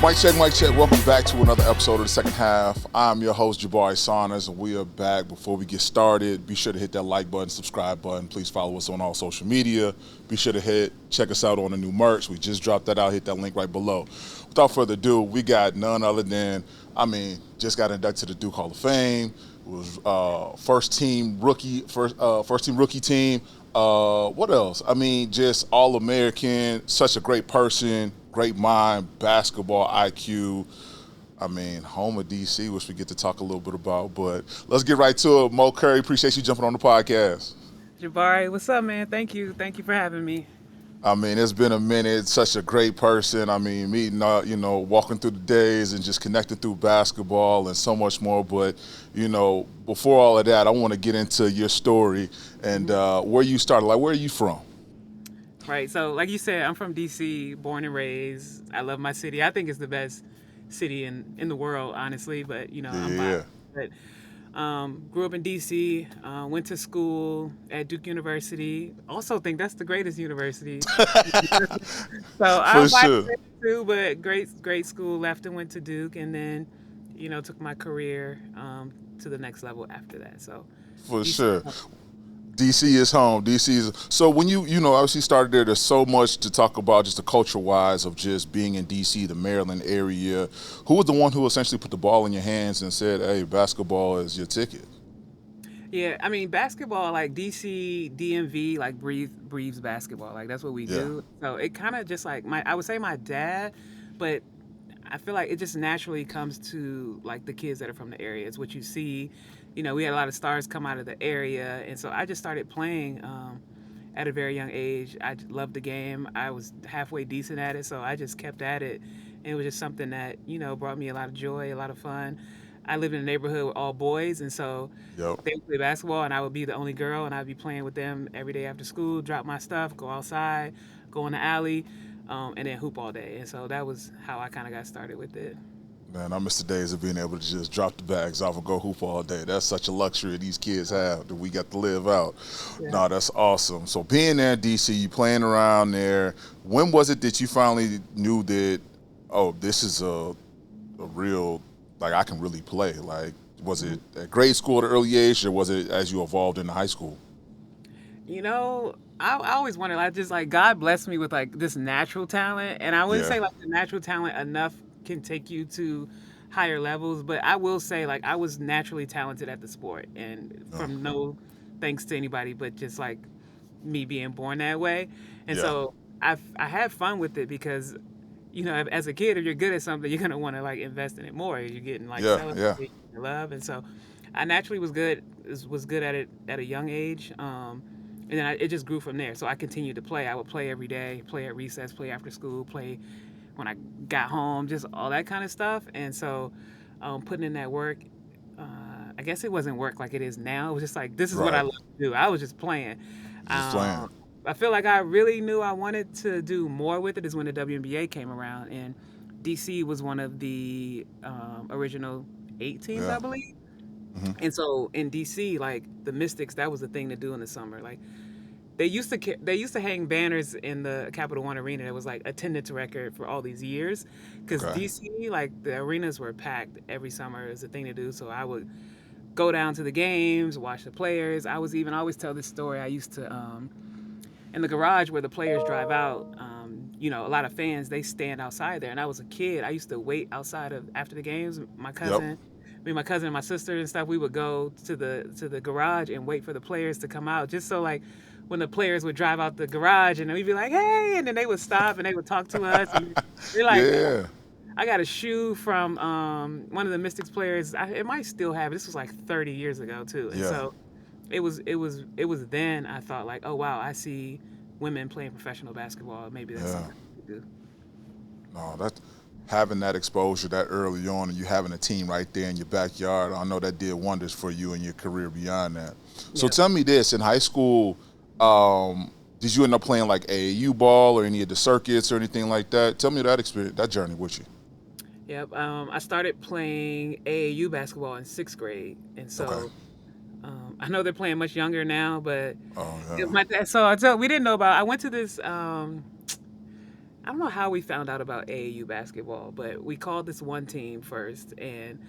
Mic check, mic check. Welcome back to another episode of the second half. I'm your host, Jabari Saunders, and we are back. Before we get started, be sure to hit that like button, subscribe button. Please follow us on all social media. Be sure to check us out on the new merch. We just dropped that out. Hit that link right below. Without further ado, we got none other than, just got inducted to the Duke Hall of Fame. It was first team rookie team. What else? Just all American. Such a great person, great mind, basketball IQ. Home of DC, which we get to talk a little bit about. But let's get right to it. Mo Currie, appreciate you jumping on the podcast. Jabari, what's up, man? Thank you. Thank you for having me. It's been a minute. Such a great person. Meeting, walking through the days and just connecting through basketball and so much more. But, before all of that, I want to get into your story and where you started. Like, where are you from? Right. So, like you said, I'm from DC, born and raised. I love my city. I think it's the best city in the world, honestly. But, I'm Yeah. biased. But grew up in DC, went to school at Duke University. Also think that's the greatest university. So For I'm biased sure. too, but great school. Left and went to Duke, and then, took my career to the next level after that. So For DC. sure. DC is home. DC is so when you obviously started there. There's so much to talk about, just the culture wise of just being in DC, the Maryland area. Who was the one who essentially put the ball in your hands and said, "Hey, basketball is your ticket"? Yeah, basketball, like DC, DMV, like breathes basketball. Like that's what we Yeah, do. So it kind of just like I would say my dad, but I feel like it just naturally comes to like the kids that are from the area. It's what you see. We had a lot of stars come out of the area, and so I just started playing at a very young age. Loved the game. I was halfway decent at it, so I just kept at it. And it was just something that brought me a lot of joy, a lot of fun. I lived in a neighborhood with all boys, and so yep. they would play basketball, and I would be the only girl, and I'd be playing with them every day after school. Drop my stuff, go outside, go in the alley, and then hoop all day. And so that was how I kind of got started with it. Man, I miss the days of being able to just drop the bags off and go hoop all day. That's such a luxury these kids have that we got to live out. Yeah. No, that's awesome. So being there in DC, you playing around there. When was it that you finally knew that, oh, this is a real, like I can really play? Like, was it at grade school at an early age, or was it as you evolved into high school? I always wondered, like, just like God blessed me with like this natural talent, and I wouldn't Yeah. say like the natural talent enough can take you to higher levels, but I will say like I was naturally talented at the sport, and No. from no thanks to anybody, but just like me being born that way, and Yeah. so I had fun with it because as a kid, if you're good at something, you're gonna want to like invest in it more. You're getting like Yeah. Yeah. celebrated, love, and so I naturally was good at it at a young age. And then it just grew from there. So I continued to play. I would play every day, play at recess, play after school, play when I got home, just all that kind of stuff. And so putting in that work, I guess it wasn't work like it is now. It was just like, this is what I Right. love to do. I was just playing. Just playing. I feel like I really knew I wanted to do more with it is when the WNBA came around. And DC was one of the original 8 teams, Yeah. I believe. Hmm. And so in DC, like the Mystics, that was the thing to do in the summer. Like they used to hang banners in the Capital One Arena that was like attendance record for all these years, because Okay. DC, like the arenas were packed every summer. It was a thing to do. So I would go down to the games, watch the players. I always tell this story. I used to in the garage where the players drive out. A lot of fans they stand outside there, and I was a kid. I used to wait outside of after the games. Yep. My cousin and my sister and stuff, we would go to the garage and wait for the players to come out, just so like when the players would drive out the garage, and then we'd be like, "Hey," and then they would stop and they would talk to us, and they're like, Yeah. I got a shoe from one of the Mystics players. It might still have it. This was like 30 years ago too, and Yeah. so it was then I thought like, oh wow, I see women playing professional basketball. Maybe that's Yeah. something I could do. No, that having that exposure that early on, and you having a team right there in your backyard, I know that did wonders for you and your career beyond that. So Yep. tell me this: in high school, did you end up playing like AAU ball or any of the circuits or anything like that? Tell me that experience, that journey with you. Yep. I started playing AAU basketball in sixth grade, and Okay. so I know they're playing much younger now, but Oh yeah. my dad. So I tell we didn't know about. I went to this I don't know how we found out about AAU basketball, but we called this one team first, and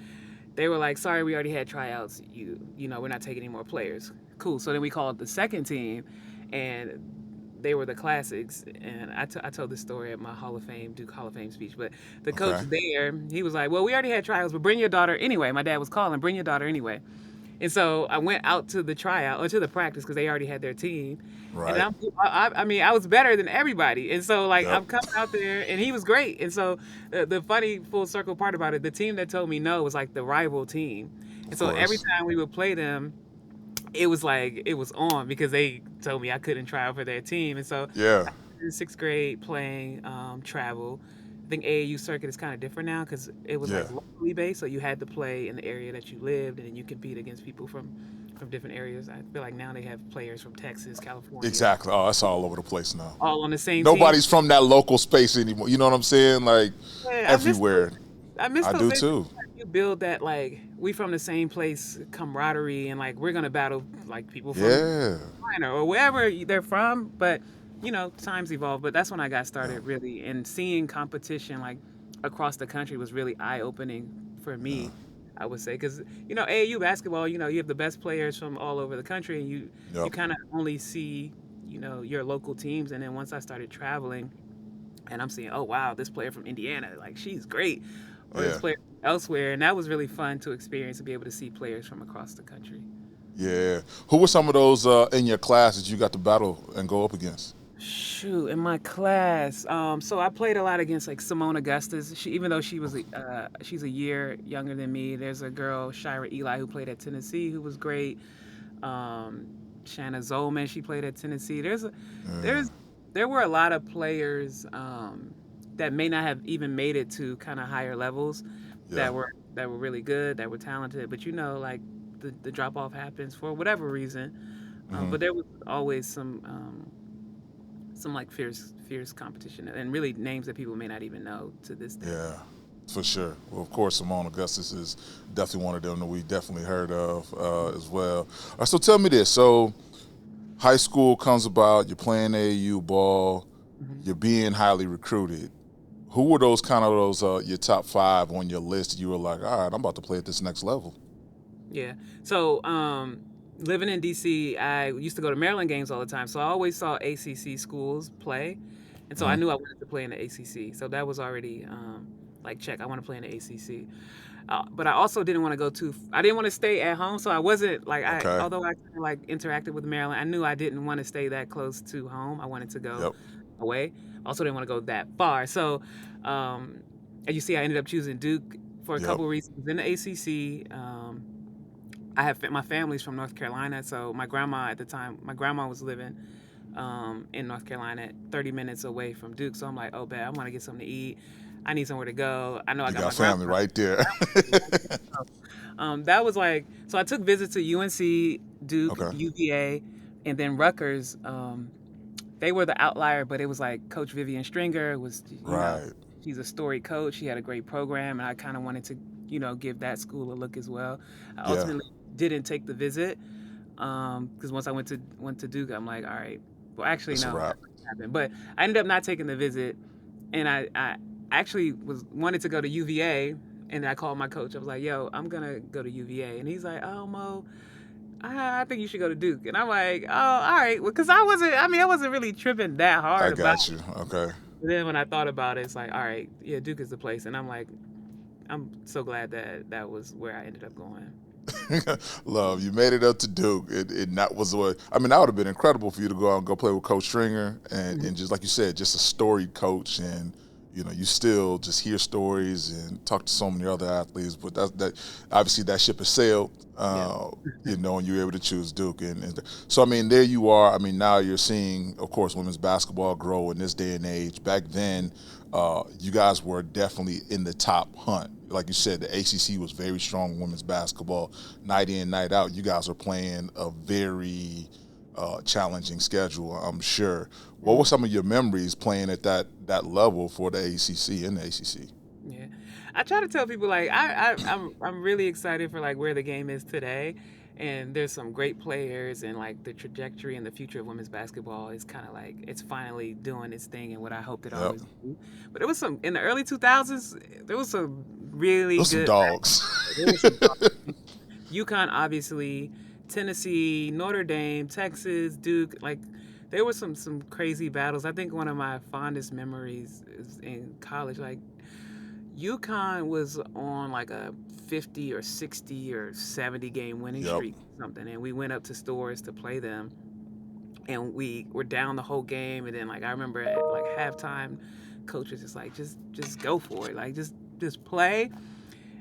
they were like, "Sorry, we already had tryouts. We're not taking any more players." Cool. So then we called the second team, and they were the classics. And I told this story at my Duke Hall of Fame speech. But the coach Okay. there, he was like, "Well, we already had tryouts, but bring your daughter anyway." My dad was calling, "Bring your daughter anyway." And so I went out to the tryout or to the practice because they already had their team. And Right. I mean, I was better than everybody. And so, like, Yep. I'm coming out there, and he was great. And so, the funny full circle part about it, the team that told me no was like the rival team. And Of so, every course. time we would play them, it was like it was on because they told me I couldn't try out for their team. And so, Yeah. in sixth grade playing travel. I think AAU circuit is kind of different now because it was Yeah. like locally based, so you had to play in the area that you lived, and then you compete against people from different areas. I feel like now they have players from Texas, California, Exactly. Oh, that's all over the place now. all on the same team. Nobody's from that local space anymore. You know what I'm saying? Like Yeah, everywhere. I miss I those do days. too. You build that like we from the same place camaraderie, and like we're gonna battle like people from Yeah. China or wherever they're from. But times evolve. But that's when I got Yeah. started really, and seeing competition like across the country was really eye opening for Yeah. me. I would say because AAU basketball, you have the best players from all over the country, and you Yep. kind of only see your local teams. And then once I started traveling, and I'm seeing, oh wow, this player from Indiana, like she's great, or this Yeah. player elsewhere, and that was really fun to experience to be able to see players from across the country. Yeah. Who were some of those in your class that you got to battle and go up against? Shoot, in my class, so I played a lot against like Simone Augustus. Even though she's a year younger than me. There's a girl, Shira Eli, who played at Tennessee, who was great. Um, Shanna Zolman, she played at Tennessee. Yeah. There's, there were a lot of players that may not have even made it to kind of higher levels Yeah. that were really good, that were talented. But like the drop off happens for whatever reason. Hmm. But there was always some like fierce competition and really names that people may not even know to this day. Yeah. For sure. Well, of course, Simone Augustus is definitely one of them that we definitely heard of as well. All right, so tell me this. So high school comes about, you're playing AAU ball, Hmm. you're being highly recruited. Who were those kind of those your top five on your list? You were like, all right, I'm about to play at this next level. Yeah. So living in DC, I used to go to Maryland games all the time. So I always saw ACC schools play, and so I Hmm. knew I wanted to play in the ACC. So that was already like check. I want to play in the ACC. But I also didn't want to go too. I didn't want to stay at home, so I wasn't like Okay. Although I kinda, like interacted with Maryland, I knew I didn't want to stay that close to home. I wanted to go Yep. away. Also didn't want to go that far. So, um, as you see, I ended up choosing Duke for a Yep. couple of reasons. In the ACC, I have my family's from North Carolina, so my grandma at the time, my grandma was living in North Carolina, 30 minutes away from Duke. So I'm like, oh, bad, I want to get something to eat. I need somewhere to go. I know I You got got my grandma. family right there. That was like, so I took visits to UNC, Duke, Okay. UVA, and then Rutgers. They were the outlier, but it was like Coach Vivian Stringer was, Right. she's a storied coach. She had a great program, and I kind of wanted to, give that school a look as well. I Yeah. ultimately didn't take the visit because once I went to Duke, I'm like, all right. Well, actually, It's a no, wrap. that didn't happen. But I ended up not taking the visit, and I actually wanted to go to UVA, and I called my coach. I was like, "Yo, I'm gonna go to UVA," and he's like, "Oh, Mo, I think you should go to Duke." And I'm like, "Oh, all right," well, because I wasn't really tripping that I hard about got you. Okay. it. But then when I thought about it, it's like, all right, yeah, Duke is the place, and I'm like, I'm so glad that that was where I ended up going. Love, you made it up to Duke. It that was what I mean. That would have been incredible for you to go out and go play with Coach Stringer, Mhm. and just like you said, just a storied coach, and you still just hear stories and talk to so many other athletes. But that obviously that ship has sailed. Yeah. And you were able to choose Duke, and so I mean, there you are. I mean, now you're seeing, of course, women's basketball grow in this day and age. Back then, you guys were definitely in the top hunt. Like you said, the ACC was very strong in women's basketball, night in, night out. You guys are playing a very challenging schedule, I'm sure. What were Mhm. some of your memories playing at that level for the ACC and the ACC? Yeah, I try to tell people like I'm really excited for like where the game is today, And there's some great players, and like the trajectory and the future of women's basketball is kind of like it's finally doing its thing and what I hoped it Yep. always do. But it was some in the early 2000s. There was some really Those some good. dogs. There was some UConn, obviously, Tennessee, Notre Dame, Texas, Duke. Like there were some crazy battles. I think one of my fondest memories is in college. Like UConn was on like a 50 or 60 or 70 game winning Yep. streak, or something, and we went up to Stores to play them, and we were down the whole game, and then like I remember at like halftime, coach was just like, just go for it, like just play,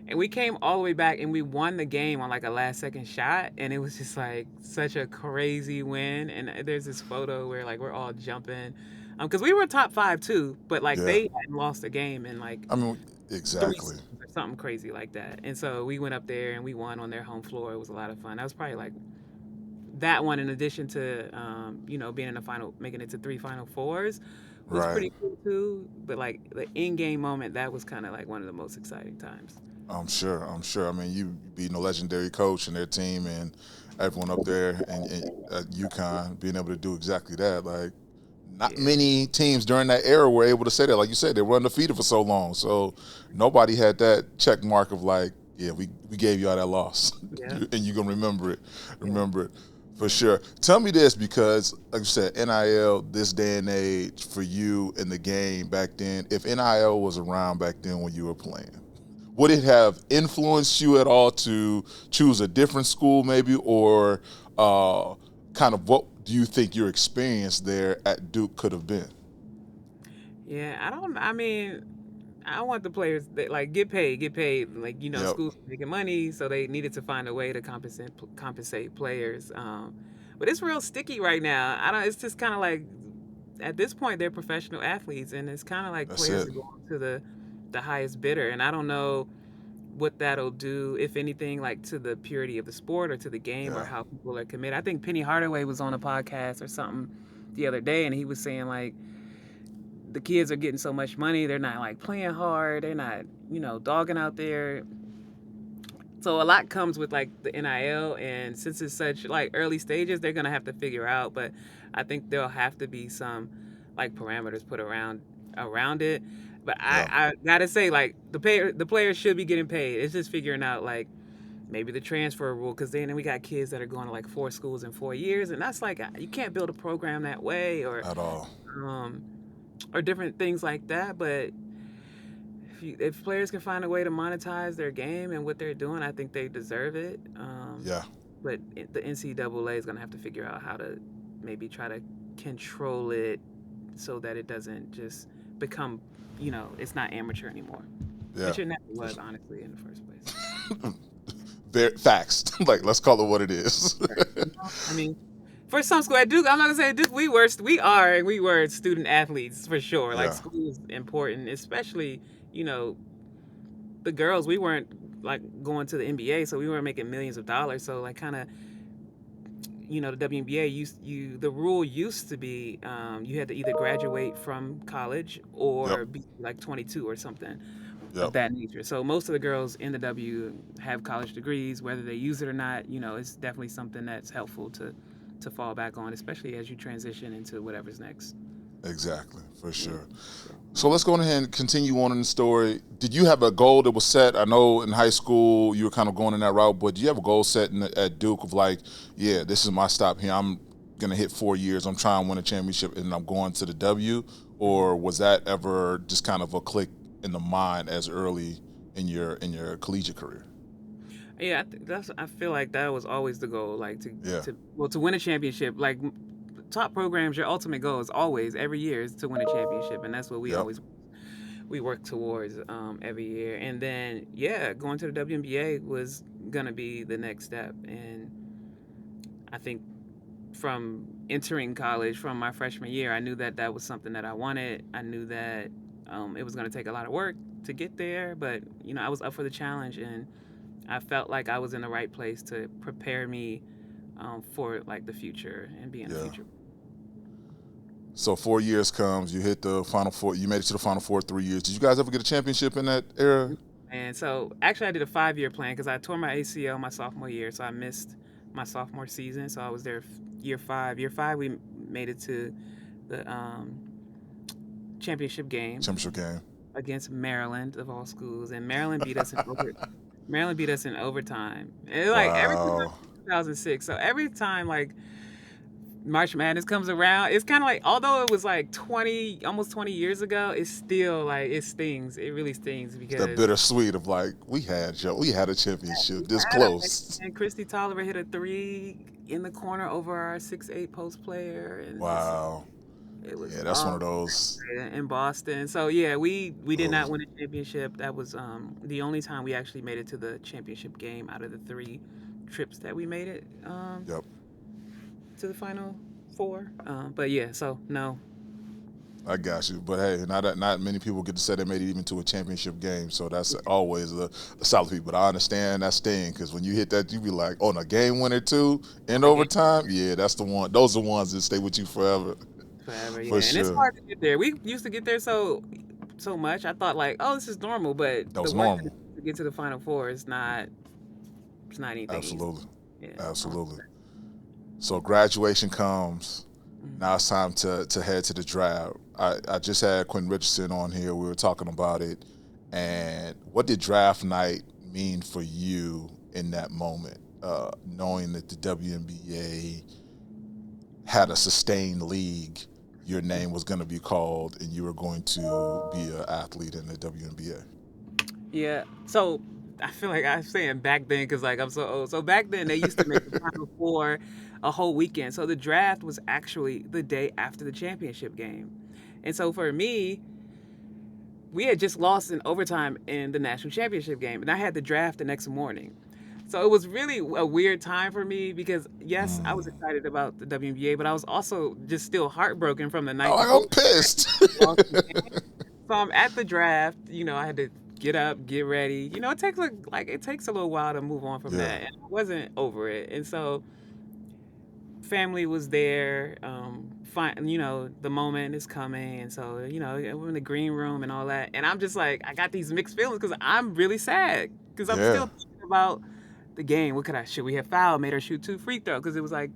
and we came all the way back and we won the game on like a last second shot, and it was just like such a crazy win, and there's this photo where like we're all jumping, because we were top five too, but like Yeah. they hadn't lost a game in like I mean, three exactly. seasons or something crazy like that. And so we went up there and we won on their home floor. It was a lot of fun. That was probably like that one, in addition to being in the final, making it to three Final Fours, was Right. pretty cool too. But like the in-game moment, that was kind of like one of the most exciting times. I'm sure. I'm sure. I mean, you being a legendary coach and their team and everyone up there and at UConn being able to do exactly that. Like, not Yeah, many teams during that era were able to say that. Like you said, they were undefeated for so long. So nobody had that check mark of like, yeah, we gave y'all that loss, yeah, and you're gonna remember it. yeah. Remember it for sure. Tell me this, because like you said, NIL this day and age for you in the game back then. If NIL was around back then when you were playing, would it have influenced you at all to choose a different school, maybe, or kind of what do you think your experience there at Duke could have been? Yeah, I don't. I mean, I want the players that like get paid. Like Yep. schools making money, so they needed to find a way to compensate players. But it's real sticky right now. I don't. It's just kind of like at this point they're professional athletes, and it's kind of like That's players it. are going to the highest bidder, and I don't know what that'll do, if anything, like to the purity of the sport or to the game or Yeah. how people are committed. I think Penny Hardaway was on a podcast or something the other day, and he was saying like the kids are getting so much money, they're not like playing hard, they're not dogging out there. So a lot comes with like the NIL, and since it's such like early stages, they're gonna have to figure out. But I think there'll have to be some like parameters put around it. But Yeah. I gotta say, like the players should be getting paid. It's just figuring out like maybe the transfer rule, because then we got kids that are going to like four schools in 4 years, and that's like you can't build a program that way, At all. um, or different things like that. But if players can find a way to monetize their game and what they're doing, I think they deserve it. Yeah. But the NCAA is going to have to figure out how to maybe try to control it so that it doesn't just become, it's not amateur anymore, Yeah. which it never was, honestly, in the first place. Facts. Like, let's call it what it is. I mean, for some school at Duke, I'm not gonna say at Duke we were student athletes for sure. Like Yeah. school is important, especially you know the girls. We weren't like going to the NBA, so we weren't making millions of dollars. So like kind of the WNBA the rule used to be you had to either graduate from college Yep. or be like 22 or something of Yep. that nature. So most of the girls in the W have college degrees, whether they use it or not. It's definitely something that's helpful to fall back on, especially as you transition into whatever's next. Exactly. For Yeah. sure. So let's go ahead and continue on in the story. Did you have a goal that was set? I know in high school you were kind of going in that route, but do you have a goal set at Duke of like, yeah, this is my stop here. I'm gonna hit 4 years. I'm trying to win a championship, and I'm going to the W. Or was that ever just kind of a click in the mind as early in your collegiate career? Yeah, I feel like that was always the goal, like Yeah. to win a championship. Like top programs, your ultimate goal is always every year is to win a championship, and that's what Yep. we work towards every year. And then yeah, going to the WNBA was gonna be the next step. And I think from entering college from my freshman year, I knew that that was something that I wanted. I knew that it was gonna take a lot of work to get there, but I was up for the challenge, and I felt like I was in the right place to prepare me for like the future and being a Yeah. future. So 4 years comes, you hit the Final Four. You made it to the Final Four 3 years. Did you guys ever get a championship in that era? And so actually I did a 5-year plan because I tore my ACL my sophomore year, so I missed my sophomore season. So I was there year 5. Year 5, we made it to the championship game Championship game. against Maryland of all schools, and Maryland beat us in Maryland beat us in overtime. And like every time, Wow. 2006. So every time like March Madness comes around, it's kind of like, although it was like 20, almost 20 years ago, it's still like, it stings. It really stings It's that because bittersweet of like, we had a championship this Adam close. and Christy Tolliver hit a three in the corner over our 6'8" post player, and Wow. it was Yeah, that's one of those. in Boston. So yeah, we did not those win a championship. That was the only time we actually made it to the championship game out of the 3 trips that we made it Yep. to the final 4. But yeah, so no. I got you, but hey, not many people get to say they made it even to a championship game, so that's always a solid feat. But I understand that sting because when you hit that, you be like, "Oh, a game winner too in Okay. overtime." Yeah, that's the one. Those are the ones that stay with you forever, Forever, yeah. for And it's sure. hard to get there. We used to get there so much. I thought like, oh, this is normal, but That the was work normal. to get to the final 4 is not, it's not anything easy. Absolutely, Yeah. absolutely. So graduation comes. Now it's time to head to the draft. I just had Quentin Richardson on here. We were talking about it. And what did draft night mean for you in that moment? Knowing that the WNBA had a sustained league, your name was going to be called and you were going to be an athlete in the WNBA. Yeah. So I feel like I'm saying back then because like I'm so old. So back then they used to make the final 4 a whole weekend. So the draft was actually the day after the championship game. And so for me, we had just lost in overtime in the national championship game, and I had the draft the next morning. So it was really a weird time for me because yes, I was Mm. excited about the WNBA, but I was also just still heartbroken from the night Oh, before. I'm pissed. So I'm at the draft. I had to get up, get ready. It takes like it takes a little while to move on from Yeah, that, and I wasn't over it. And so family was there. Fine, the moment is coming, and so we're in the green room and all that, and I'm just like, I got these mixed feelings because I'm really sad because I'm yeah. still thinking about the game. Should we have fouled? Made her shoot 2 free throws because it was like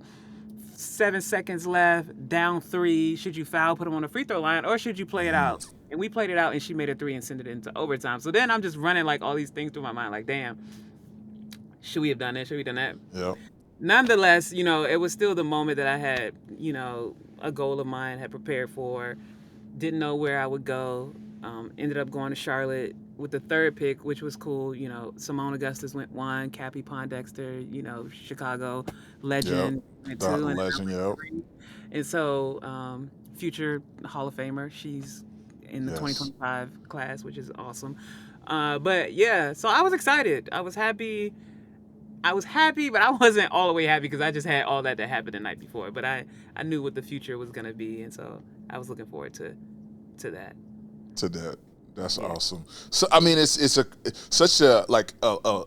7 seconds left, down 3. Should you foul, put them on the free throw line, or should you play it out? And we played it out, and she made a 3 and sent it into overtime. So then I'm just running like all these things through my mind, like, damn, should we have done this? Should we have done that? Yep. Nonetheless, it was still the moment that I had, a goal of mine, had prepared for, didn't know where I would go. Ended up going to Charlotte with the 3rd pick, which was cool. Simone Augustus went 1, Cappie Pondexter, Chicago Yep. legend went The 2, and I legend. went Yep. 3. And so, future Hall of Famer, she's in the Yes. 2025 class, which is awesome. But yeah, so I was excited. I was happy, but I wasn't all the way happy because I just had all that happen the night before. But I knew what the future was gonna be, and so I was looking forward to that. To that. That's Yeah. awesome. So I mean, it's such a like a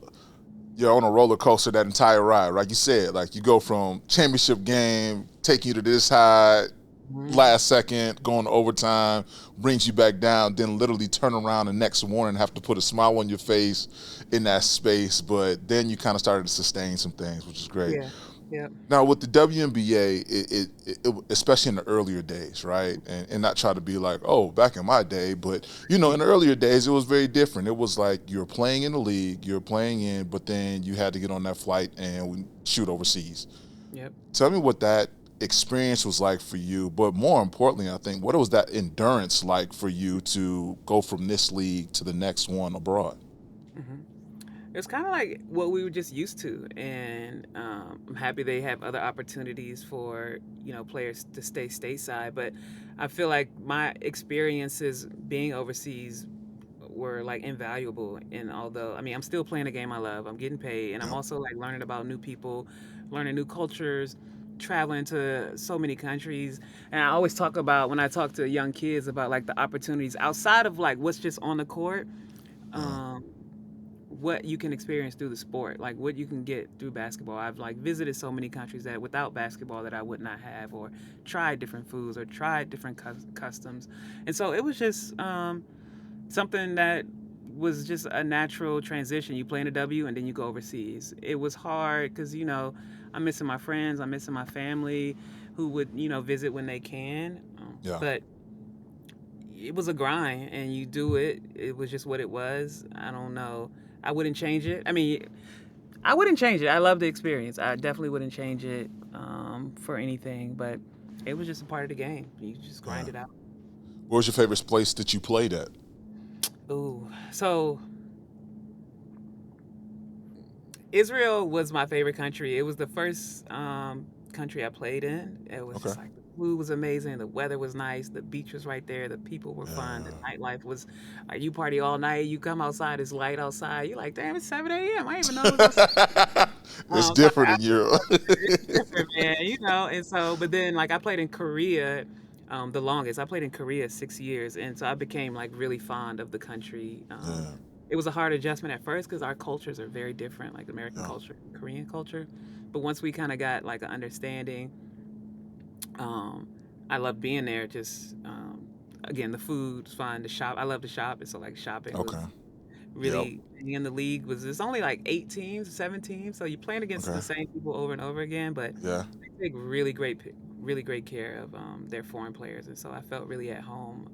you're on a roller coaster that entire ride. Like you said, like you go from championship game, taking you to this high, Mhm. last second, going to overtime, brings you back down, then literally turn around the next morning, have to put a smile on your face in that space. But then you kind of started to sustain some things, which is great. Yeah. Yep. Now with the WNBA, especially in the earlier days, right? And not try to be like, oh, back in my day, but in the earlier days, it was very different. It was like you're playing in the league, you're playing in, but then you had to get on that flight and shoot overseas. Yep. Tell me what that experience was like for you, but more importantly, I think, what was that endurance like for you to go from this league to the next one abroad? hmm It's kind of like what we were just used to, and I'm happy they have other opportunities for players to stay stateside. But I feel like my experiences being overseas were like invaluable. And although I'm still playing a game I love, I'm getting paid, and I'm Yep. also like learning about new people, learning new cultures, traveling to so many countries. And I always talk about, when I talk to young kids, about like the opportunities outside of like what's just on the court. Uh, Um, what you can experience through the sport, like what you can get through basketball. I've like visited so many countries that without basketball that I would not have, or tried different foods, or tried different customs. And so it was just something that was just a natural transition. You play in a W and then you go overseas. It was hard because, I'm missing my friends, I'm missing my family who would, visit when they can. Yeah. But it was a grind and you do it. It was just what it was. I don't know. I wouldn't change it. I mean, I wouldn't change it. I love the experience. I definitely wouldn't change it for anything, but it was just a part of the game. You just grind Yeah. it out. Where was your favorite place that you played at? Ooh. So Israel was my favorite country. It was the first country I played in. It was Okay. just like the food was amazing, the weather was nice, the beach was right there, the people were fun, the Yeah. nightlife was like you party all night, you come outside, it's light outside, you're like, damn, it's 7 a.m. I didn't even know it was outside. It's So different in Europe. it's different, man, and so, but then like I played in Korea. The longest I played in Korea 6 years, and so I became like really fond of the country. Yeah. It was a hard adjustment at first because our cultures are very different, like American Yeah. culture, Korean culture. But once we kind of got like an understanding, um, I love being there. Just again, the food's fun. The shop, I love to shop, and so like shopping was Okay. Yep. really being in the league was it's only like 8 teams, 7 teams, so you're playing against Okay. the same people over and over again. But Yeah. they take really great care of their foreign players, and so I felt really at home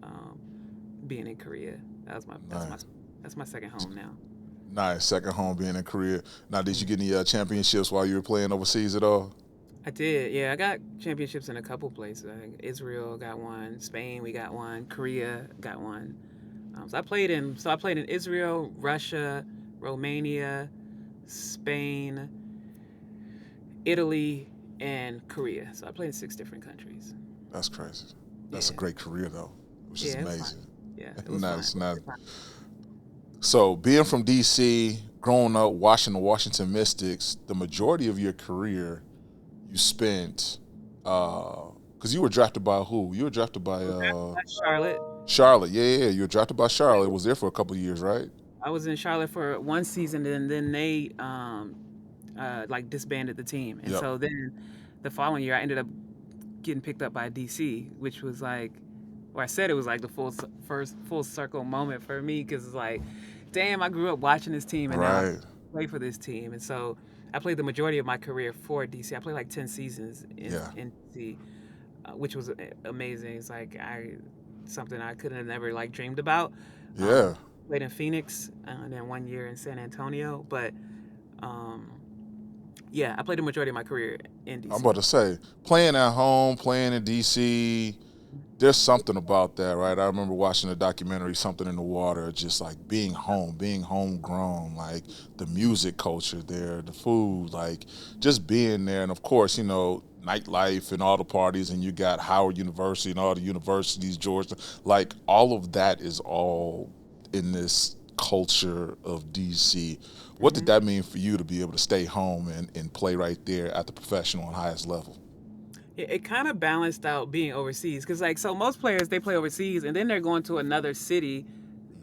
being in Korea. Nice. That's my second home now. Nice. Second home being in Korea. Now, did you get any championships while you were playing overseas at all? I did, yeah. I got championships in a couple places. I think Israel got one, Spain we got one, Korea got one. So I played in Israel, Russia, Romania, Spain, Italy, and Korea. So I played in 6 different countries. That's crazy. That's a Yeah, great career, though, which is yeah, it was fun. amazing. Yeah, it was fun. Nice. Nice. So, being from DC, growing up watching the Washington Mystics, the majority of your career you spent, because you were drafted by who? You were drafted by Charlotte. Charlotte. Yeah. You were drafted by Charlotte. Was there for a couple of years, right? I was in Charlotte for one season, and then they like disbanded the team, and Yep. so then the following year I ended up getting picked up by DC, which was like, where I said it was like the first full circle moment for me because it's like, damn, I grew up watching this team, and now I Right. play for this team, and so I played the majority of my career for DC. I played like 10 seasons Yeah. in DC, which was amazing. It's like something I could have never like dreamed about. Um, Yeah. Played in Phoenix and then 1 year in San Antonio, but um, yeah, I played the majority of my career in I'm about DC. to say, playing at home, playing in DC, there's something about that, right? I remember watching a documentary, Something in the Water, just like being home, being homegrown, like the music culture there, the food, like just being there. And of course, nightlife and all the parties, and you got Howard University and all the universities, Georgia, like all of that is all in this culture of DC. What did hmm that mean for you to be able to stay home and play right there at the professional and highest level? It kind of balanced out being overseas because, like, so most players they play overseas and then they're going to another city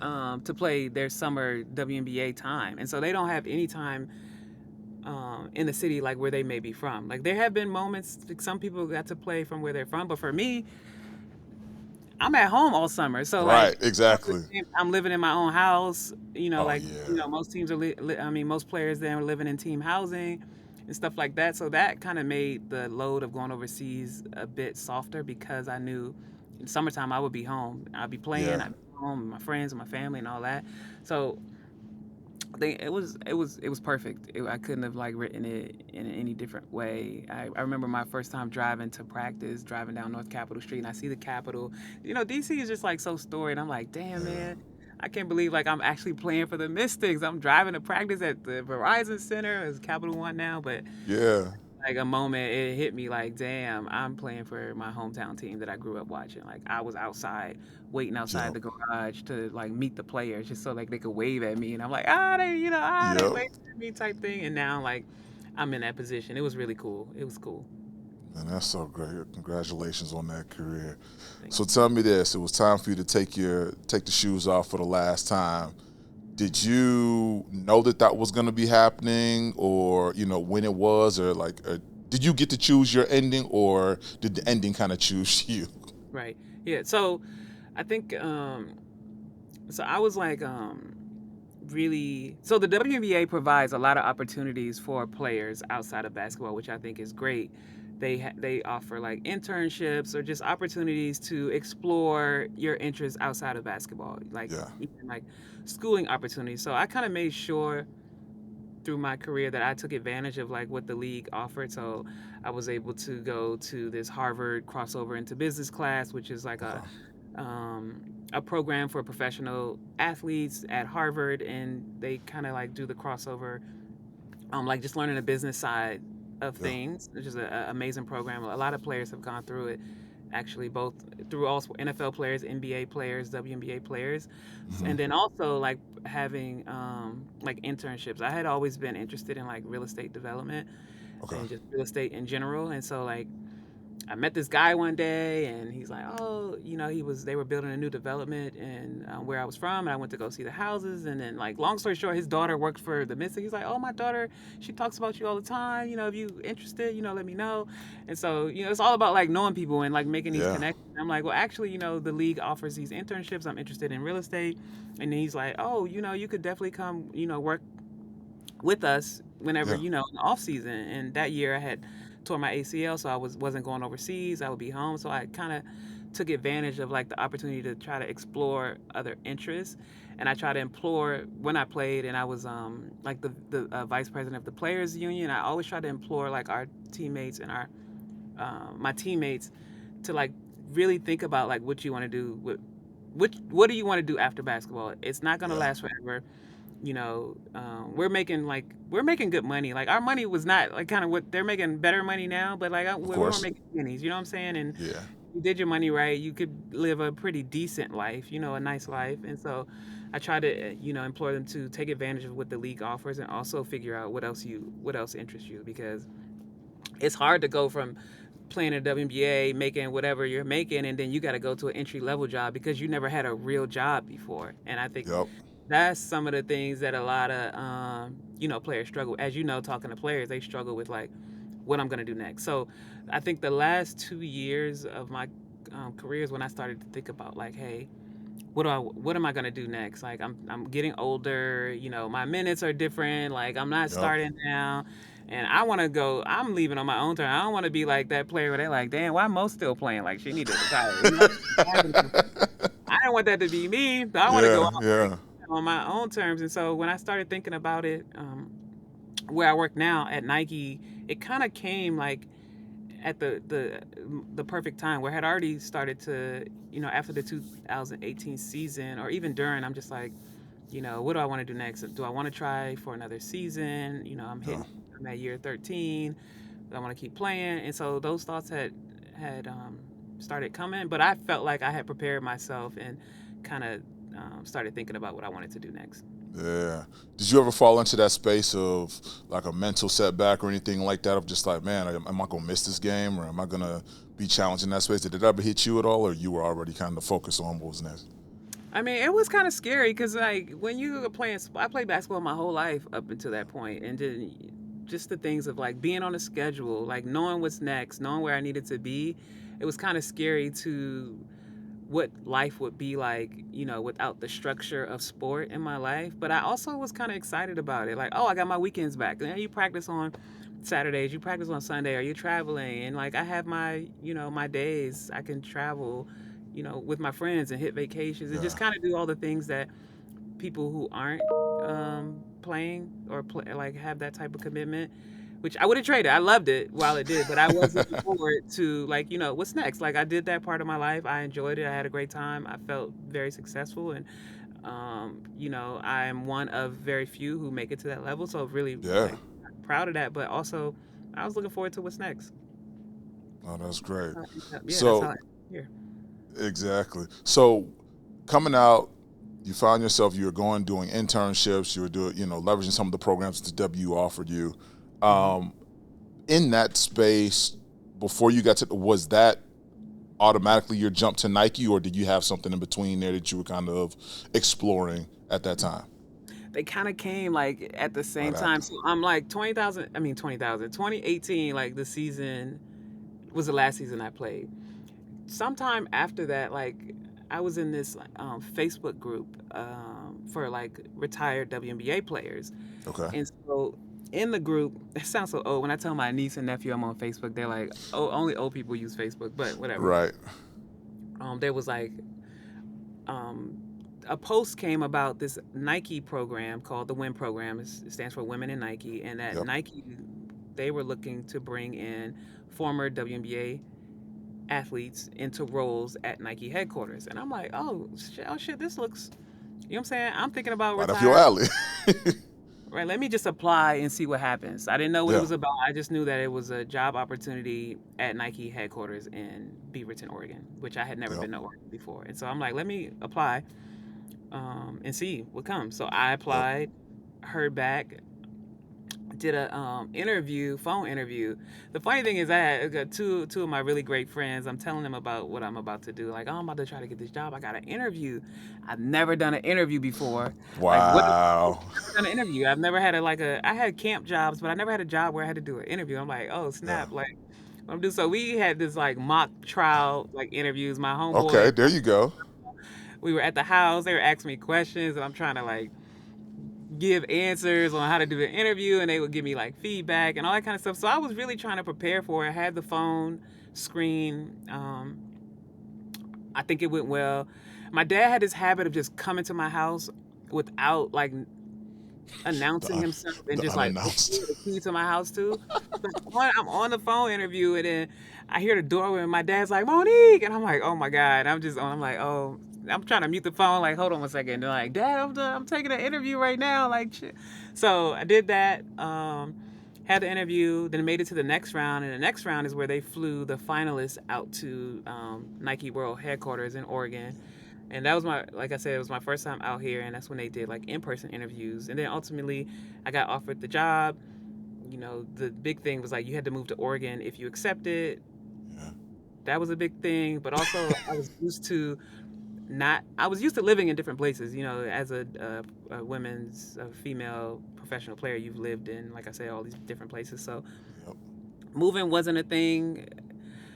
to play their summer WNBA time, and so they don't have any time in the city like where they may be from. Like, there have been moments like some people got to play from where they're from, but for me, I'm at home all summer. So Right, like exactly. I'm living in my own house. Oh Like yeah. most teams are. I mean, most players then are living in team housing and stuff like that. So that kind of made the load of going overseas a bit softer because I knew in summertime I would be home. I'd be playing. Yeah. I'd be home with my friends and my family and all that. So it was perfect. I couldn't have like written it in any different way. I remember my first time driving to practice, driving down North Capitol Street, and I see the Capitol. DC is just like so storied. I'm like, damn Yeah. man, I can't believe like I'm actually playing for the Mystics. I'm driving to practice at the Verizon Center, it's Capital One now, but Yeah. like a moment it hit me like, damn, I'm playing for my hometown team that I grew up watching. Like I was outside waiting outside Yep. the garage to like meet the players just so like they could wave at me, and I'm like, they Yep. waving at me type thing, and now like I'm in that position. It was really cool. It was cool. Man, that's so great. Congratulations on that career. Thank So tell me this: it was time for you to take the shoes off for the last time. Did you know that was going to be happening, or when it was, or did you get to choose your ending, or did the ending kind of choose you? Right. Yeah. So I think so I was like really, so the WNBA provides a lot of opportunities for players outside of basketball, which I think is great. They offer like internships or just opportunities to explore your interests outside of basketball, like Yeah. even like schooling opportunities. So I kind of made sure through my career that I took advantage of like what the league offered. So I was able to go to this Harvard crossover into business class, which is like Okay. um, a program for professional athletes at Harvard, and they kind of like do the crossover, like just learning the business side of Yeah. things, which is an amazing program. A lot of players have gone through it, actually, both through all NFL players, NBA players, WNBA players, Hmm. and then also like having like internships. I had always been interested in like real estate development Okay. and just real estate in general, and so like I met this guy one day, and he's like, "Oh, they were building a new development in where I was from, and I went to go see the houses." And then, like, long story short, his daughter worked for the Mystic. He's like, "Oh, my daughter, she talks about you all the time. If you interested, let me know." And so, it's all about like knowing people and like making these Yeah. connections. I'm like, "Well, actually, the league offers these internships. I'm interested in real estate." And then he's like, "Oh, you could definitely come, work with us whenever Yeah. in the off season." And that year I had tore my ACL, so I wasn't going overseas. I would be home, so I kind of took advantage of like the opportunity to try to explore other interests. And I tried to implore when I played, and I was like the vice president of the players union. I always tried to implore like our teammates and our my teammates to like really think about like what you want to do with what do you want to do after basketball. It's not going to Yeah. last forever. We're making good money. Like our money was not like kind of what they're making better money now, but like Of we weren't course. making pennies. You know what I'm saying? And Yeah. you did your money right, you could live a pretty decent life. A nice life. And so I try to implore them to take advantage of what the league offers, and also figure out what else interests you, because it's hard to go from playing in the WNBA, making whatever you're making, and then you got to go to an entry level job because you never had a real job before. And I think Yep. that's some of the things that a lot of players struggle. As talking to players, they struggle with like what I'm gonna do next. So I think the last 2 years of my career is when I started to think about like, hey, what am I gonna do next? Like I'm getting older. My minutes are different. Like I'm not Yep. starting now. And I want to go. I'm leaving on my own term. I don't want to be like that player where they're like, "Damn, why Mo still playing? Like she need to retire." I don't want that to be me. I want to go Yeah. out Yeah. on my own terms. And so when I started thinking about it, where I work now at Nike, it kind of came like at the perfect time, where I had already started to, after the 2018 season, or even during, I'm just like, what do I want to do next? Do I want to try for another season? Yeah. I'm at year 13. Do I want to keep playing? And so those thoughts had started coming, but I felt like I had prepared myself and kind of started thinking about what I wanted to do next. Yeah. Did you ever fall into that space of like a mental setback or anything like that? Of just like, man, am I gonna miss this game, or am I gonna be challenged in that space? Did it ever hit you at all, or you were already kind of focused on what was next? I mean, it was kind of scary because, like, when you were playing, I played basketball my whole life up until that point, and then just the things of like being on a schedule, like knowing what's next, knowing where I needed to be. It was kind of scary to what life would be like, without the structure of sport in my life. But I also was kind of excited about it. Like, oh, I got my weekends back. And you practice on Saturdays, you practice on Sunday, or you're traveling. And like, I have my days I can travel, with my friends and hit vacations and Yeah. just kind of do all the things that people who aren't playing or like have that type of commitment, which I would have traded. I loved it while it did, but I was looking forward to like, what's next. Like I did that part of my life. I enjoyed it. I had a great time. I felt very successful, and I am one of very few who make it to that level. So really, Yeah. like, proud of that. But also, I was looking forward to what's next. Oh, that's great. Yeah, that's how So I here. exactly. So coming out, you found yourself, you were going doing internships, you were doing, leveraging some of the programs that the W offered you. Hmm. Um, in that space, before you got to, was that automatically your jump to Nike, or did you have something in between there that you were kind of exploring at that time? They kind of came like at the Right same time. after. So I'm like 20,000, I mean 20,000, 2018, like the season was the last season I played. Sometime after that, like I was in this Facebook group for like retired WNBA players. Okay. And so in the group, it sounds so old. When I tell my niece and nephew I'm on Facebook, they're like, "Oh, only old people use Facebook," but whatever. Right. There was like um, a post came about this Nike program called the WIN program. It stands for Women in Nike, and that Yep. Nike, they were looking to bring in former WNBA athletes into roles at Nike headquarters. And I'm like, oh shit, this looks, you know what I'm saying? I'm thinking about Right up your retiring. alley. Right, let me just apply and see what happens. I didn't know what it Yeah. was about. I just knew that it was a job opportunity at Nike headquarters in Beaverton, Oregon, which I had never Yep. been to Oregon before. And so I'm like, let me apply and see what comes. So I Yep. applied, heard back, did a phone interview. The funny thing is, I got two of my really great friends. I'm telling them about what I'm about to do. Like, oh, I'm about to try to get this job. I got an interview. I've never done an interview before. Like, what? Wow. I've never done an interview. I've never had I had camp jobs, but I never had a job where I had to do an interview. I'm like, oh Yeah. snap! Like, what I'm doing. So we had this like mock trial like interviews. My Okay. homeboy, There you go. we were at the house. They were asking me questions, and I'm trying to like give answers on how to do the interview, and they would give me like feedback and all that kind of stuff. So I was really trying to prepare for it. I had the phone screen. I think it went well. My dad had this habit of just coming to my house without like The announcing un- himself and the just like opening unannounced. the key to my house too. So I'm on the phone interview, and then I hear the door and my dad's like, Monique, and I'm like, oh my god. I'm like, oh, I'm trying to mute the phone, like, hold on one second. They're like, Dad, I'm taking an interview right now, like shit. So I did that. Had the interview, then made it to the next round, and the next round is where they flew the finalists out to Nike World headquarters in Oregon. And that was like I said, it was my first time out here, and that's when they did like in-person interviews. And then ultimately, I got offered the job. You know, the big thing was like you had to move to Oregon if you accepted. Yeah. That was a big thing, but also I was used to living in different places. You know, as a women's female professional player, you've lived in, like I said, all these different places. So Yep. moving wasn't a thing.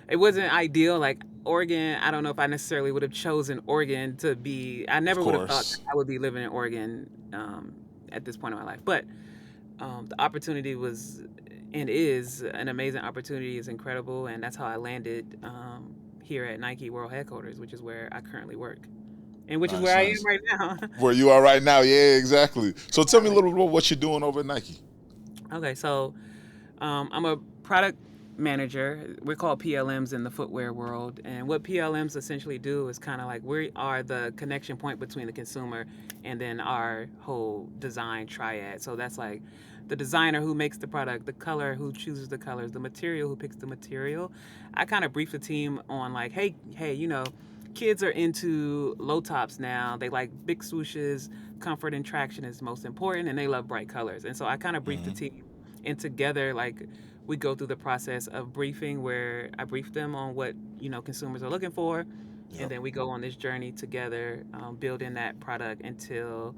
It wasn't ideal. Like Oregon, I don't know if I necessarily would have chosen Oregon to be. I Of never would have thought course. I would be living in Oregon at this point in my life. But the opportunity was and is an amazing opportunity. It's incredible, and that's how I landed here at Nike World Headquarters, which is where I currently work, and which is Nice. where I am Nice. right now. Where you are right now. Yeah. Exactly. So tell me a little bit about what you're doing over at Nike. Okay, so I'm a product manager. We're called PLMs in the footwear world. And what PLMs essentially do is kind of like we are the connection point between the consumer and then our whole design triad. So that's like the designer who makes the product, the color who chooses the colors, the material who picks the material. I kind of brief the team on like, hey, kids are into low tops now. They like big swooshes. Comfort and traction is most important, and they love bright colors. And so I kind of brief the Hmm. team, and together, like we go through the process of briefing, where I brief them on what consumers are looking for, and Yep. then we go on this journey together, building that product until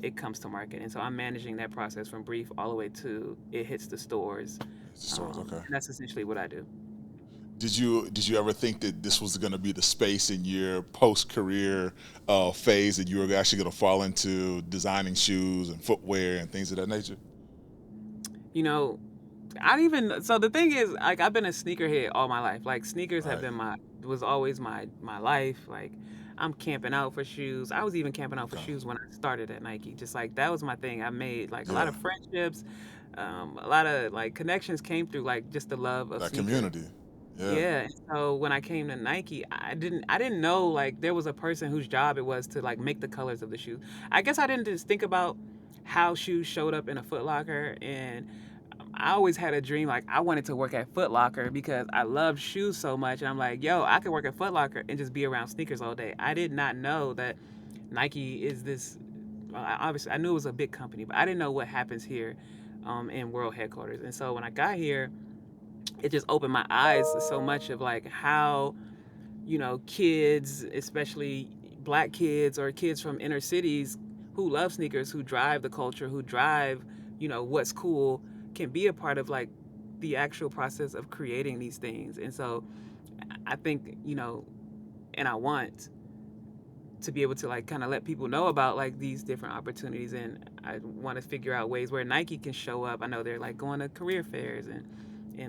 it comes to market. And so I'm managing that process from brief all the way to it hits the stores, It's the stores. Okay. and that's essentially what I do. Did you ever think that this was going to be the space in your post career phase that you were actually going to fall into designing shoes and footwear and things of that nature? You know, I don't even so the thing is like I've been a sneakerhead all my life. Like sneakers have Right. been was always my life. Like I'm camping out for shoes. I was even camping out for Okay. shoes when I started at Nike. Just like that was my thing. I made like a lot Yeah. of friendships, a lot of like connections came through like just the love of That sneakers. community. Yeah. Yeah. And so when I came to Nike, I didn't know like there was a person whose job it was to like make the colors of the shoe. I guess I didn't just think about how shoes showed up in a Foot Locker, and I always had a dream like I wanted to work at Foot Locker because I loved shoes so much, and I'm like, yo, I could work at Foot Locker and just be around sneakers all day. I did not know that Nike is this. Well, obviously, I knew it was a big company, but I didn't know what happens here in world headquarters. And so when I got here, it just opened my eyes to so much of like how kids, especially black kids or kids from inner cities who love sneakers, who drive the culture, who drive, what's cool, can be a part of like the actual process of creating these things. And so I think, and I want to be able to like kind of let people know about like these different opportunities, and I want to figure out ways where Nike can show up. I know they're like going to career fairs and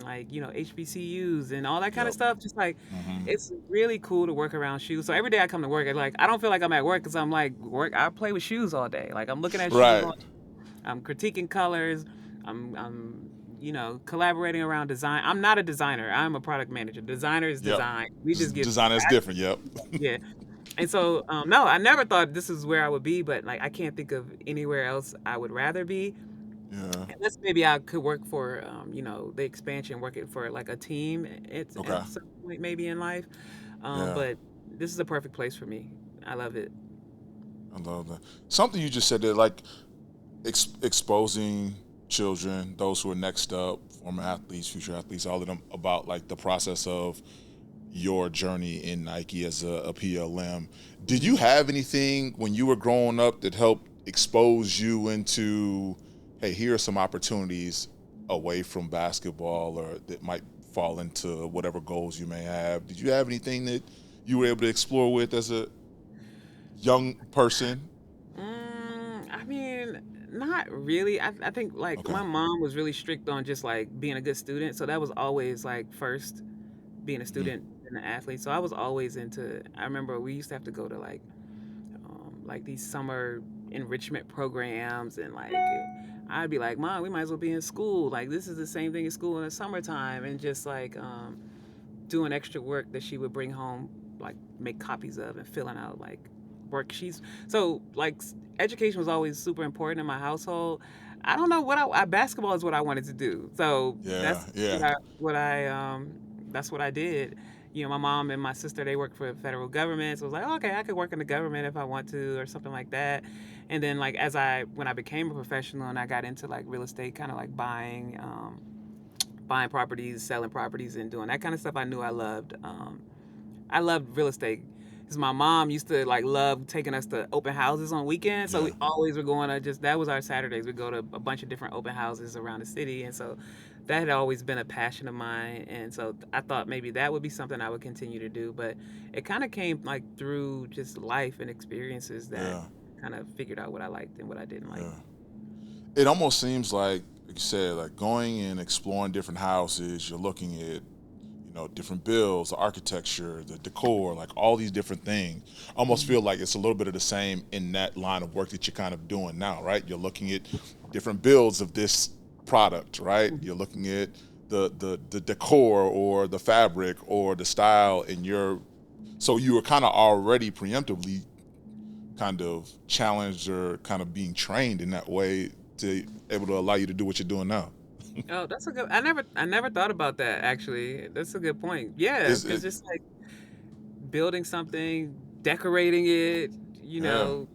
like HBCUs and all that kind of Yep. stuff. Just like Hmm. it's really cool to work around shoes. So every day I come to work, it's like I don't feel like I'm at work because I'm like work. I play with shoes all day. Like I'm looking at shoes Right. all. I'm critiquing colors. I'm collaborating around design. I'm not a designer. I'm a product manager. Designer is Yep. design. We just give Design is different. Yep. yeah. And so, no, I never thought this is where I would be, but like I can't think of anywhere else I would rather be. Yeah. Unless maybe I could work for, the expansion, working for like a team Okay. at some point maybe in life. Yeah. But this is a perfect place for me. I love it. I love that. Something you just said that, like, exposing children, those who are next up, former athletes, future athletes, all of them, about like the process of your journey in Nike as a PLM. Did Mhm. you have anything when you were growing up that helped expose you into, hey, here are some opportunities away from basketball or that might fall into whatever goals you may have? Did you have anything that you were able to explore with as a young person? I mean, not really. I think like Okay. my mom was really strict on just like being a good student, so that was always like first, being a Hmm. student and an athlete. So I was always into. I remember we used to have to go to like these summer enrichment programs, and like I'd be like, Mom, we might as well be in school. Like this is the same thing as school in the summertime, and just like doing extra work that she would bring home, like make copies of and filling out like worksheets. So like education was always super important in my household. I don't know basketball is what I wanted to do. So Yeah. that's Yeah. that's what I did. My mom and my sister, they work for the federal government. So I was like, oh, okay, I could work in the government if I want to or something like that. And then like when I became a professional and I got into like real estate, kind of like buying properties, selling properties, and doing that kind of stuff, I knew I loved. I loved real estate because my mom used to like love taking us to open houses on weekends. So Yeah. we always were going to just that was our Saturdays. We go to a bunch of different open houses around the city, and so that had always been a passion of mine. And so I thought maybe that would be something I would continue to do. But it kind of came like through just life and experiences that Yeah. kind of figured out what I liked and what I didn't like. Yeah. It almost seems like you said, like going and exploring different houses, you're looking at, different builds, the architecture, the decor, like all these different things. Almost Mhm. feel like it's a little bit of the same in that line of work that you're kind of doing now, right? You're looking at different builds of this product, right? Mhm. You're looking at the decor or the fabric or the style, and so you were kind of already preemptively kind of challenged or kind of being trained in that way to able to allow you to do what you're doing now. Oh, that's a good. I never thought about that actually. That's a good point. Yeah, Is because it? just like building something, decorating it, you Yeah. know,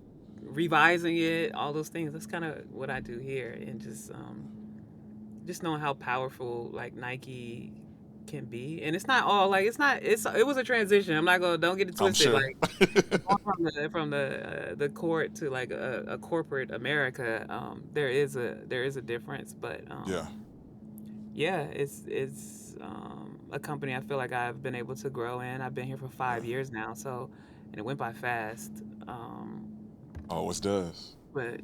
revising it, all those things. That's kind of what I do here, and just knowing how powerful like Nike can be. And it's not all like it was a transition. I'm not gonna don't get it I'm twisted. sure. Like going from the court to like a corporate America, there is a difference, but Yeah. yeah, a company I feel like I've been able to grow in. I've been here for Yeah. 5 years now, so and it went by fast. Um, Always does. but It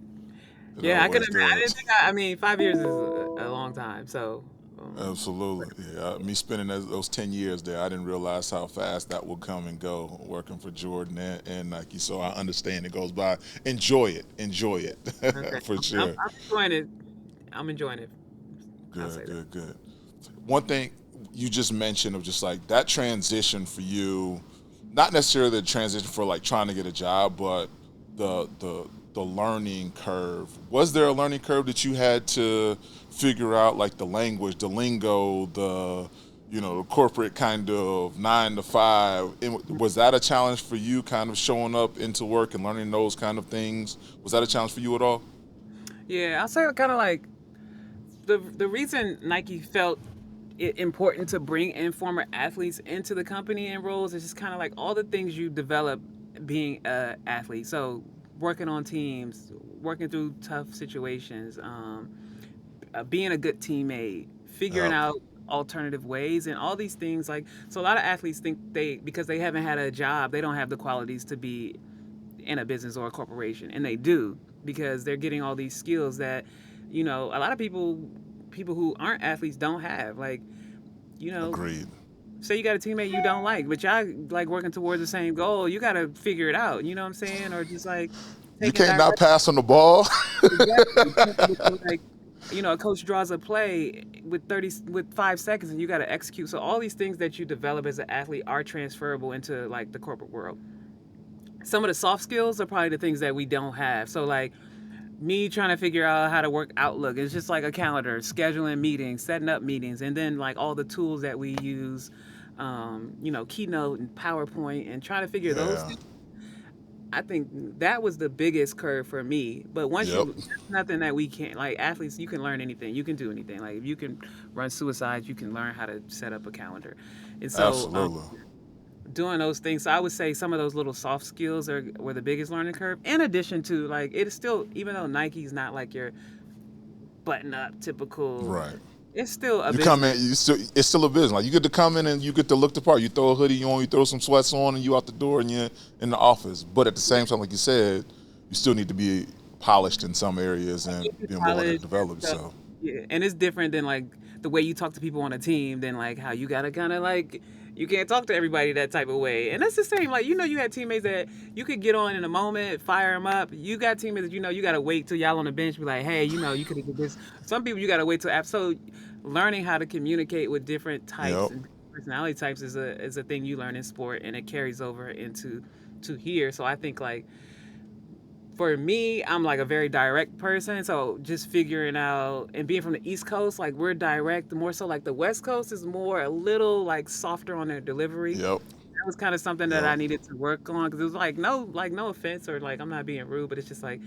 yeah, always I didn't does. think I mean 5 years is a long time. So but, Absolutely. Yeah. Me spending those 10 years there, I didn't realize how fast that would come and go working for Jordan and Nike. So I understand it goes by. Enjoy it. Enjoy it. okay, For I'm sure. enjoying it. I'm enjoying it. I'll Good, say that. good, good. One thing you just mentioned of just like that transition for you, not necessarily the transition for like trying to get a job, but the learning curve. Was there a learning curve that you had to figure out, like the language, the lingo, the corporate kind of 9 to 5? And was that a challenge for you, kind of showing up into work and learning those kind of things? Was that a challenge for you at all? Yeah, I'll say kind of like the reason Nike felt it important to bring in former athletes into the company and roles is just kind of like all the things you develop being a athlete. So working on teams, working through tough situations, being a good teammate, figuring Yep. out alternative ways, and all these things. Like so, a lot of athletes think because they haven't had a job, they don't have the qualities to be in a business or a corporation, and they do because they're getting all these skills that, a lot of people who aren't athletes don't have. Like, you know, Agreed. say you got a teammate you don't like, but y'all like working towards the same goal, you got to figure it out. You know what I'm saying? Or just like You taking can't not direction. pass on the ball. Exactly. Like, a coach draws a play with 5 seconds, and you got to execute. So all these things that you develop as an athlete are transferable into like the corporate world. Some of the soft skills are probably the things that we don't have. So like me trying to figure out how to work Outlook, it's just like a calendar, scheduling meetings, setting up meetings, and then like all the tools that we use, Keynote and PowerPoint, and trying to figure those Yeah. things. I think that was the biggest curve for me. But once Yep. that's nothing that we can't, like athletes, you can learn anything. You can do anything. Like if you can run suicides, you can learn how to set up a calendar. And so Absolutely. doing those things, so I would say some of those little soft skills were the biggest learning curve. In addition to like, it is still, even though Nike's not like your button up typical, Right. it's still a You come business. in, it's still a business. Like you get to come in and you get to look the part. You throw a hoodie on, you throw some sweats on, and you out the door and you're in the office. But at the same time, like you said, you still need to be polished in some areas and being willing to College develop stuff. yourself. Yeah, and it's different than like the way you talk to people on a team than like how you gotta kind of like, you can't talk to everybody that type of way. And that's the same. Like, you had teammates that you could get on in a moment, fire them up. You got teammates that you gotta wait till y'all on the bench, be like, hey, you could have did this. Some people you gotta wait till after. So learning how to communicate with different types Yep. and personality types is a thing you learn in sport, and it carries over into to here. So I think like for me, I'm like a very direct person. So just figuring out and being from the East Coast, like we're direct. More so, like the West Coast is more a little like softer on their delivery. Yep. That was kind of something that Yep. I needed to work on because it was like no offense or like I'm not being rude, but it's just like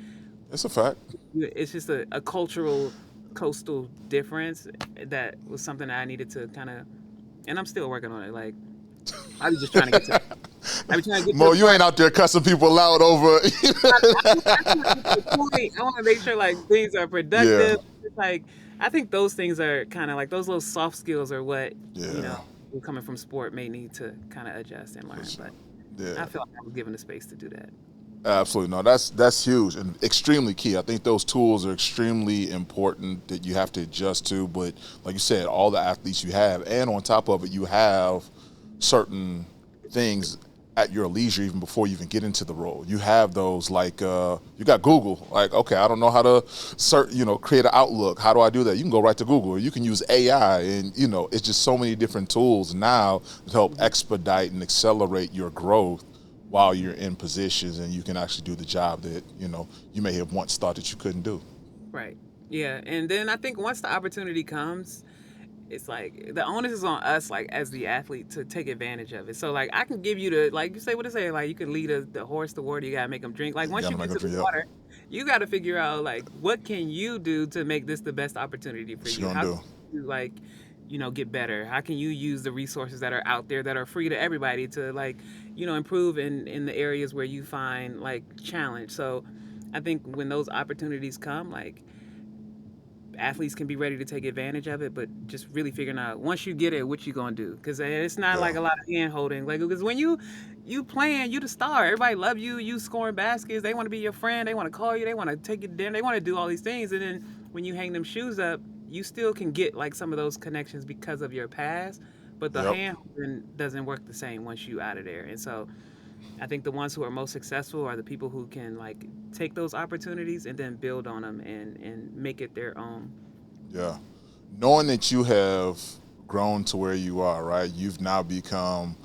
It's a fact. it's just a cultural coastal difference that was something that I needed to kind of, and I'm still working on it. Like I was just trying to get to. I was trying to get to Mo, the you point. ain't out there cussing people out over. I want to get to the point. I want to make sure like things are Yeah. productive. It's like I think those things are kind of like those little soft skills are what Yeah. people coming from sport may need to kind of adjust and For learn. sure. But I Yeah. feel like I was given the space to do that. Absolutely. No, that's huge and extremely key. I think those tools are extremely important that you have to adjust to. But like you said, all the athletes you have, and on top of it, you have certain things at your leisure even before you even get into the role. You have those like you got Google. Like, okay, I don't know how to create an Outlook. How do I do that? You can go right to Google. Or you can use AI, and it's just so many different tools now to help Mhm. expedite and accelerate your growth while you're in positions and you can actually do the job that you may have once thought that you couldn't do. Right. Yeah. And then I think once the opportunity comes, it's like the onus is on us, like as the athlete, to take advantage of it. So like I can give you the, like you say what it say, like you can lead the horse to water. You gotta make them drink. Like You once got you to make get them to the for you. water, you got to figure out like what can you do to make this the best opportunity for What you you. gonna How do? can you like get better? How can you use the resources that are out there that are free to everybody to like improve in the areas where you find like challenge. So I think when those opportunities come, like athletes can be ready to take advantage of it, but just really figuring out once you get it, what you gonna do? Because it's not Yeah. like a lot of hand holding. Like because when you playing, you the star. Everybody love you. You scoring baskets. They want to be your friend. They want to call you. They want to take you to dinner. They want to do all these things. And then when you hang them shoes up, you still can get like some of those connections because of your past. But the Yep. hand holding doesn't work the same once you out of there. And so I think the ones who are most successful are the people who can like take those opportunities and then build on them and make it their own. Yeah. Knowing that you have grown to where you are, right? You've now become,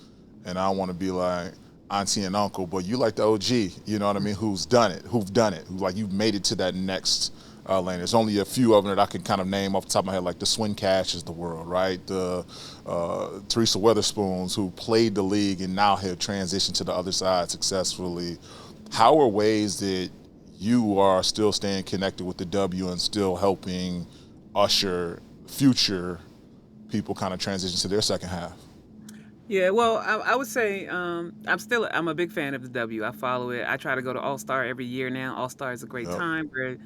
and I don't want to be like auntie and uncle, but you like the OG, you know what I mean? Who've done it, who like you've made it to that next lane. There's only a few of them that I can kind of name off the top of my head, like the Swin Cash is the world, right? The Teresa Weatherspoons, who played the league and now have transitioned to the other side successfully. How are ways that you are still staying connected with the W and still helping usher future people kind of transition to their second half? Yeah, well, I would say I'm a big fan of the W. I follow it. I try to go to All Star every year now. All Star is a great Yep. time where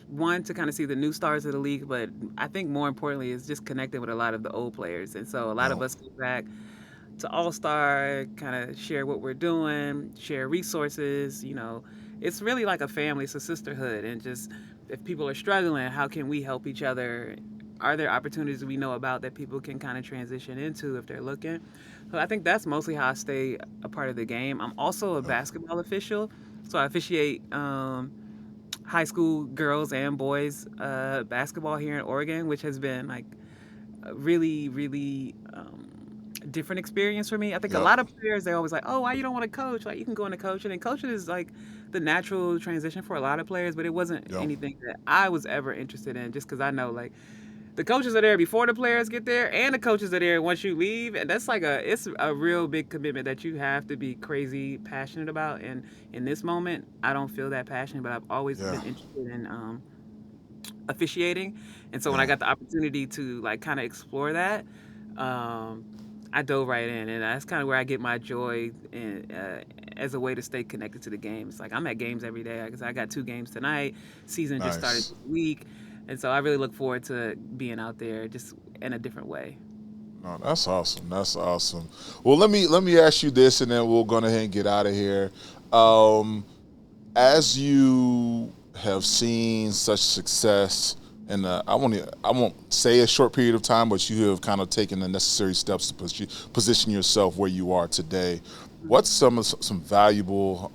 one to kind of see the new stars of the league, but I think more importantly is just connecting with a lot of the old players. And so a lot of Yep. us go back to All Star, kind of share what we're doing, share resources. It's really like a family, it's a sisterhood, and just if people are struggling, how can we help each other? Are there opportunities we know about that people can kind of transition into if they're looking? So I think that's mostly how I stay a part of the game. I'm also a Yeah. basketball official, so I officiate high school girls and boys basketball here in Oregon, which has been like a really, really different experience for me. I think a Yep. lot of players, they're always like, "Oh, why you don't want to coach? Like you can go into coaching." And coaching is like the natural transition for a lot of players, but it wasn't Yep. anything that I was ever interested in. Just because I know like the coaches are there before the players get there, and the coaches are there once you leave, and that's like it's a real big commitment that you have to be crazy passionate about. And in this moment, I don't feel that passionate, but I've always Yeah. been interested in officiating. And so when I Yeah. got the opportunity to like kind of explore that, um, I dove right in, and that's kind of where I get my joy in, as a way to stay connected to the game. It's like I'm at games every day. Because I got 2 games tonight. Season just started Nice. this week, and so I really look forward to being out there just in a different way. No, that's awesome. That's awesome. Well, let me ask you this, and then we'll go ahead and get out of here. Um, as you have seen such success, and I won't say a short period of time, but you have kind of taken the necessary steps to position yourself where you are today. What's some valuable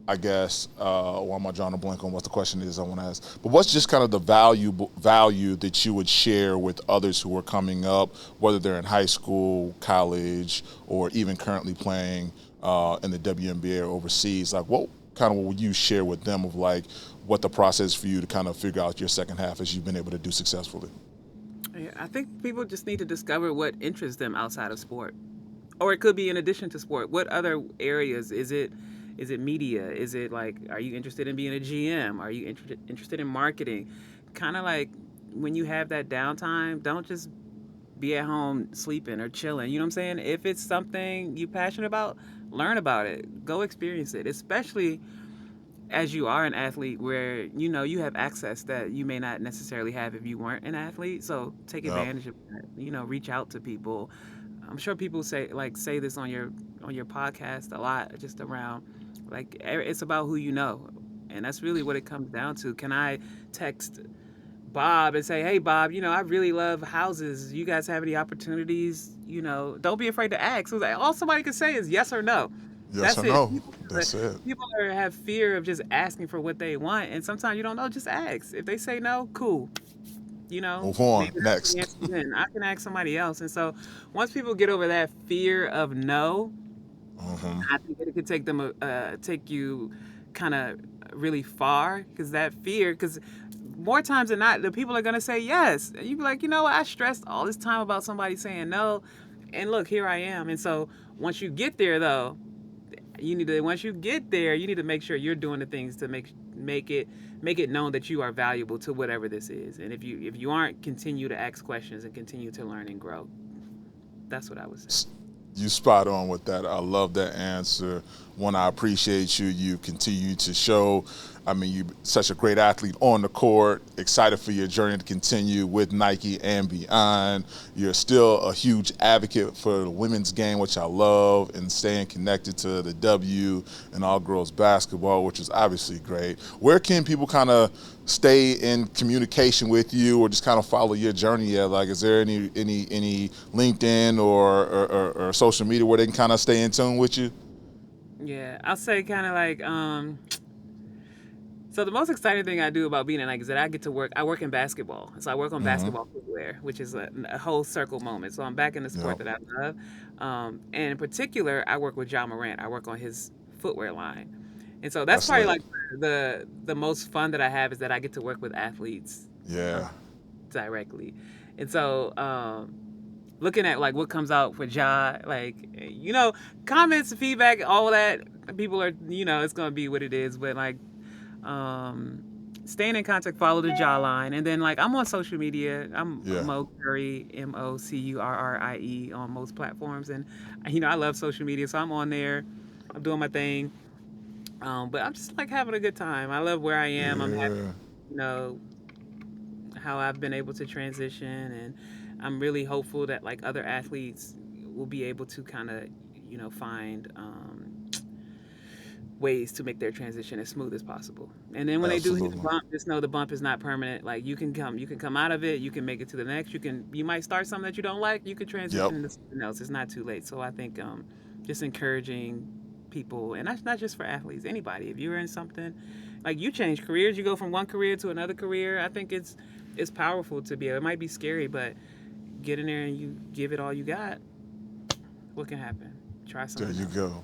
I guess, why am I drawing a blank on what the question is I want to ask? But what's just kind of the value that you would share with others who are coming up, whether they're in high school, college, or even currently playing in the WNBA or overseas? Like, what kind of would you share with them of like what the process for you to kind of figure out your second half as you've been able to do successfully? Yeah, I think people just need to discover what interests them outside of sport, or it could be in addition to sport. What other areas is it? Is it media? Is it like, are you interested in being a GM? Are you interested in marketing? Kind of like when you have that downtime, don't just be at home sleeping or chilling. You know what I'm saying? If it's something you passionate about, learn about it. Go experience it. Especially as you are an athlete where you have access that you may not necessarily have if you weren't an athlete. So take Yep. advantage of that. Reach out to people. I'm sure people say this on your podcast a lot, just around like it's about who you know, and that's really what it comes down to. Can I text Bob and say, "Hey Bob, I really love houses. You guys have any opportunities? Don't be afraid to ask." So all somebody can say is yes or no. Yes That's or it. no? That's it. Have fear of just asking for what they want, and sometimes you don't know. Just ask. If they say no, cool. Move on. Maybe that's the Next. answer. Then I can ask somebody else. And so once people get over that fear of no, Hmm. I think it could take you kind of really far, because that fear, because more times than not, the people are gonna say yes. And you be like, what? I stressed all this time about somebody saying no, and look, here I am. And so once you get there, though, once you get there, you need to make sure you're doing the things to make it known that you are valuable to whatever this is. And if you aren't, continue to ask questions and continue to learn and grow. That's what I would say. You spot on with that. I love that answer. One, I appreciate you. You continue to show. I mean, you're such a great athlete on the court. Excited for your journey to continue with Nike and beyond. You're still a huge advocate for the women's game, which I love, and staying connected to the W and all girls basketball, which is obviously great. Where can people kind of stay in communication with you, or just kind of follow your journey at? Like, is there any LinkedIn or social media where they can kind of stay in tune with you? Yeah, I'll say kind of like so the most exciting thing I do about being an Nike is that I get to work. I work in basketball, so I work on Mm-hmm. basketball footwear, which is a whole circle moment. So I'm back in the sport Yep. that I love, and in particular, I work with John Morant. I work on his footwear line, and so that's That's probably lit. like the most fun that I have, is that I get to work with athletes uh, Yeah. directly, and so looking at like what comes out for Ja, like comments, feedback, all that. People are, it's gonna be what it is, but like um, staying in contact, follow the jawline, and then like I'm on social media. I'm Yeah. Mo Currie, Mocurrie on most platforms, and I love social media, so I'm on there. I'm doing my thing, but I'm just like having a good time. I love where I am. I'm happy, Yeah. you know, how I've been able to transition, and I'm really hopeful that like other athletes will be able to kind of, find ways to make their transition as smooth as possible. And then when they do hit the Absolutely. bump, just know the bump is not permanent. Like you can come out of it, you can make it to the next. You might start something that you don't like, you could Yep. transition into something else. It's not too late. So I think just encouraging people, and that's not just for athletes, anybody. If you're in something, like you change careers, you go from one career to another career. I think it's powerful to be able. It might be scary, but get in there and you give it all you got. What can happen? Try There something you else. go.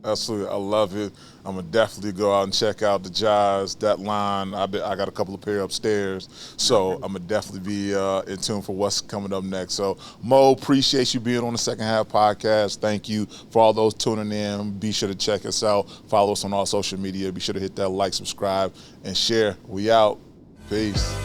Absolutely, I love it. I'm gonna definitely go out and check out the jazz. That line, I got a couple of pair upstairs, so Okay. I'm gonna definitely be in tune for what's coming up next. So, Mo, appreciate you being on the Second Half podcast. Thank you for all those tuning in. Be sure to check us out. Follow us on all social media. Be sure to hit that like, subscribe, and share. We out. Peace.